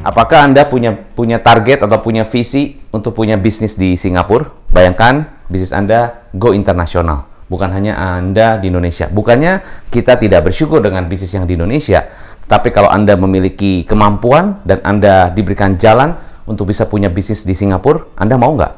Apakah Anda punya target atau punya visi untuk punya bisnis di Singapura? Bayangkan bisnis Anda go internasional. Bukan hanya Anda di Indonesia. Bukannya kita tidak bersyukur dengan bisnis yang di Indonesia. Tapi kalau Anda memiliki kemampuan dan Anda diberikan jalan untuk bisa punya bisnis di Singapura, Anda mau nggak?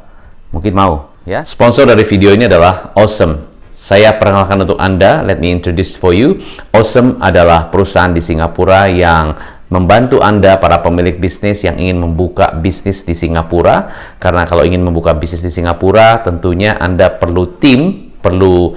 Mungkin mau. Ya. Sponsor dari video ini adalah Awesome. Saya perkenalkan untuk Anda, let me introduce for you. Awesome adalah perusahaan di Singapura yang membantu Anda, para pemilik bisnis yang ingin membuka bisnis di Singapura. Karena kalau ingin membuka bisnis di Singapura, tentunya Anda perlu tim, perlu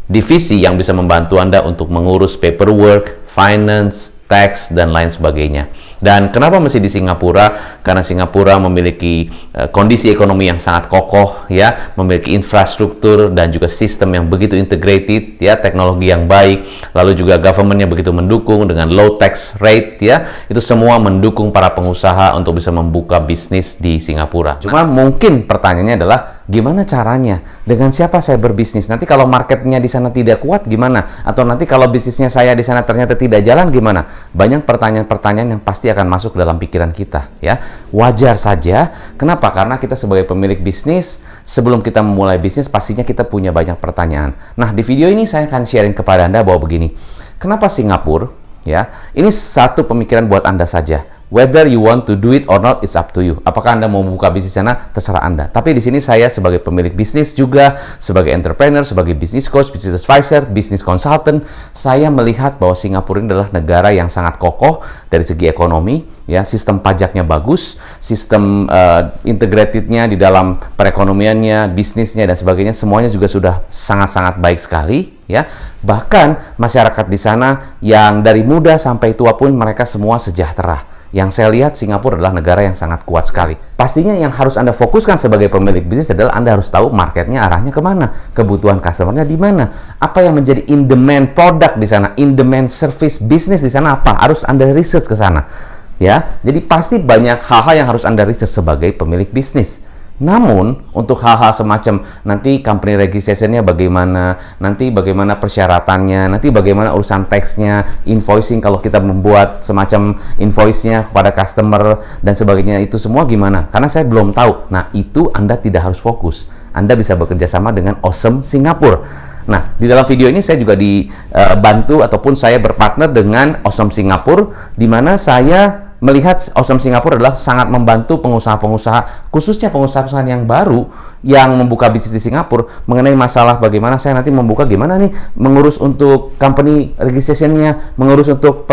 divisi yang bisa membantu Anda untuk mengurus paperwork, finance, tax, dan lain sebagainya. Dan kenapa mesti di Singapura? Karena Singapura memiliki kondisi ekonomi yang sangat kokoh, ya, memiliki infrastruktur dan juga sistem yang begitu integrated, ya, teknologi yang baik, lalu juga government-nya begitu mendukung dengan low tax rate, ya, itu semua mendukung para pengusaha untuk bisa membuka bisnis di Singapura. Cuma mungkin pertanyaannya adalah, gimana caranya? Dengan siapa saya berbisnis? Nanti kalau marketnya di sana tidak kuat, gimana? Atau nanti kalau bisnisnya saya di sana ternyata tidak jalan, gimana? Banyak pertanyaan-pertanyaan yang pasti akan masuk dalam pikiran kita, ya. Wajar saja. Kenapa? Karena kita sebagai pemilik bisnis, sebelum kita memulai bisnis, pastinya kita punya banyak pertanyaan. Nah, di video ini saya akan sharing kepada Anda bahwa begini. Kenapa Singapura? Ya, ini satu pemikiran buat Anda saja. Whether you want to do it or not, it's up to you. Apakah Anda mau membuka bisnis sana, terserah Anda. Tapi di sini saya sebagai pemilik bisnis juga, sebagai entrepreneur, sebagai business coach, business advisor, business consultant, saya melihat bahwa Singapura ini adalah negara yang sangat kokoh dari segi ekonomi, ya, sistem pajaknya bagus, sistem integratednya di dalam perekonomiannya, bisnisnya dan sebagainya, semuanya juga sudah sangat-sangat baik sekali, ya. Bahkan masyarakat di sana yang dari muda sampai tua pun mereka semua sejahtera. Yang saya lihat Singapura adalah negara yang sangat kuat sekali. Pastinya yang harus Anda fokuskan sebagai pemilik bisnis adalah Anda harus tahu marketnya arahnya kemana, kebutuhan customernya di mana, apa yang menjadi in demand product di sana, in demand service bisnis di sana apa, harus Anda research ke sana, ya. Jadi pasti banyak hal-hal yang harus Anda research sebagai pemilik bisnis. Namun, untuk hal-hal semacam nanti company registration-nya bagaimana, nanti bagaimana persyaratannya, nanti bagaimana urusan teksnya, invoicing kalau kita membuat semacam invoice-nya kepada customer dan sebagainya, itu semua gimana? Karena saya belum tahu. Nah, itu Anda tidak harus fokus. Anda bisa bekerja sama dengan Awesome Singapura. Nah, di dalam video ini saya juga dibantu ataupun saya berpartner dengan Awesome Singapura, di mana saya melihat Awesome Singapura adalah sangat membantu pengusaha-pengusaha, khususnya pengusaha-pengusaha yang baru yang membuka bisnis di Singapura mengenai masalah bagaimana saya nanti membuka, gimana nih mengurus untuk company registration-nya, mengurus untuk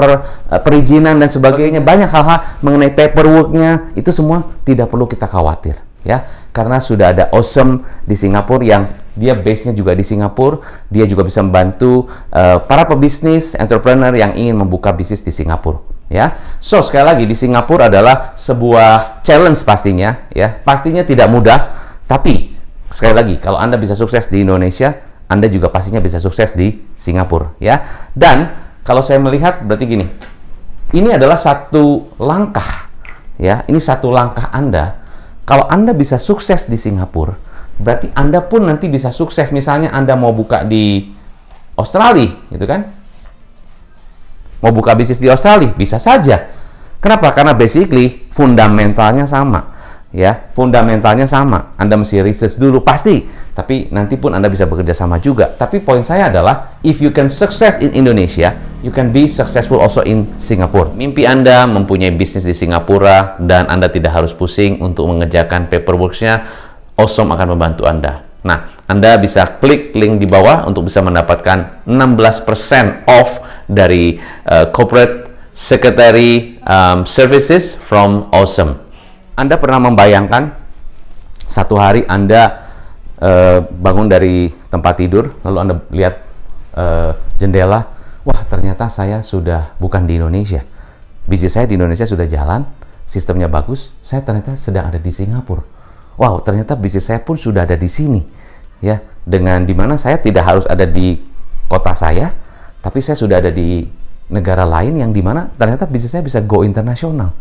perizinan dan sebagainya, banyak hal-hal mengenai paperwork-nya, itu semua tidak perlu kita khawatir, ya, karena sudah ada Awesome di Singapura yang dia base-nya juga di Singapura, dia juga bisa membantu para pebisnis, entrepreneur yang ingin membuka bisnis di Singapura. Ya, so sekali lagi di Singapura adalah sebuah challenge pastinya, ya, pastinya tidak mudah. Tapi sekali lagi kalau Anda bisa sukses di Indonesia, Anda juga pastinya bisa sukses di Singapura, ya. Dan kalau saya melihat berarti gini, ini adalah satu langkah, ya, ini satu langkah Anda. Kalau Anda bisa sukses di Singapura, berarti Anda pun nanti bisa sukses. Misalnya Anda mau buka di Australia, gitu kan? Mau buka bisnis di Australia, bisa saja. Kenapa? Karena basically fundamentalnya sama, ya, fundamentalnya sama. Anda mesti research dulu pasti, tapi nanti pun Anda bisa bekerja sama juga. Tapi poin saya adalah, if you can success in Indonesia, you can be successful also in Singapore. Mimpi Anda mempunyai bisnis di Singapura dan Anda tidak harus pusing untuk mengerjakan paperwork-nya, Awesome akan membantu Anda. Nah, Anda bisa klik link di bawah untuk bisa mendapatkan 16% off dari corporate secretary services from Awesome. Anda pernah membayangkan satu hari Anda bangun dari tempat tidur, lalu Anda lihat jendela, wah ternyata saya sudah bukan di Indonesia. Bisnis saya di Indonesia sudah jalan, sistemnya bagus, saya ternyata sedang ada di Singapura. Wow, ternyata bisnis saya pun sudah ada di sini, ya, dengan dimana saya tidak harus ada di kota saya, tapi saya sudah ada di negara lain yang dimana ternyata bisnisnya bisa go internasional.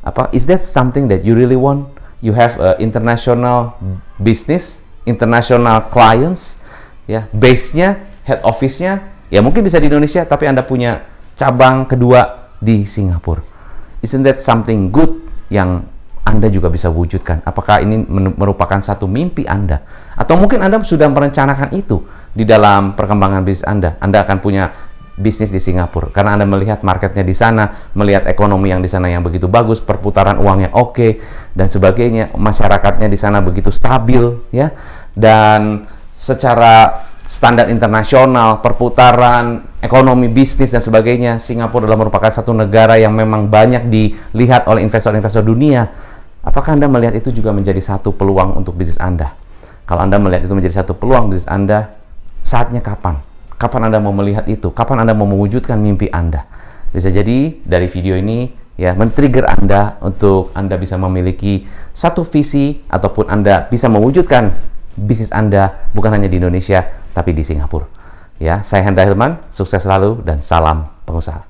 Apa, is that something that you really want? You have a international business, international clients, ya, base-nya, head office-nya, ya mungkin bisa di Indonesia, tapi Anda punya cabang kedua di Singapura. Isn't that something good yang Anda juga bisa wujudkan? Apakah ini merupakan satu mimpi Anda? Atau mungkin Anda sudah merencanakan itu di dalam perkembangan bisnis Anda. Anda akan punya bisnis di Singapura karena Anda melihat marketnya di sana, melihat ekonomi yang di sana yang begitu bagus, perputaran uangnya oke, dan sebagainya, masyarakatnya di sana begitu stabil, ya, dan secara standar internasional, perputaran ekonomi bisnis dan sebagainya, Singapura adalah merupakan satu negara yang memang banyak dilihat oleh investor-investor dunia. Apakah Anda melihat itu juga menjadi satu peluang untuk bisnis Anda? Kalau Anda melihat itu menjadi satu peluang bisnis Anda, saatnya kapan? Kapan Anda mau melihat itu? Kapan Anda mau mewujudkan mimpi Anda? Bisa jadi dari video ini ya men-trigger Anda untuk Anda bisa memiliki satu visi ataupun Anda bisa mewujudkan bisnis Anda bukan hanya di Indonesia tapi di Singapura. Ya, saya Hendra Hilman, sukses selalu dan salam pengusaha.